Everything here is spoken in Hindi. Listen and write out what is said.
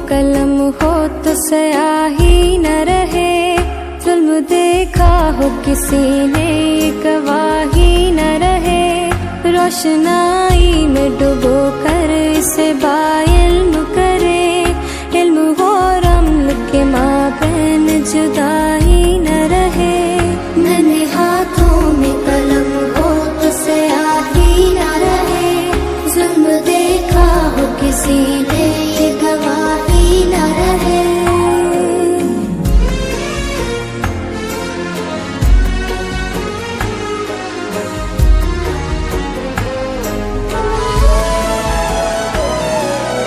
कलम हो तो स्याही न रहे, जुल्म देखा हो किसी ने गवाही न रहे। रोशनाई में डुबो कर इसे बाइल्म करे, इल्म हो रम्ल के माबैन जुदा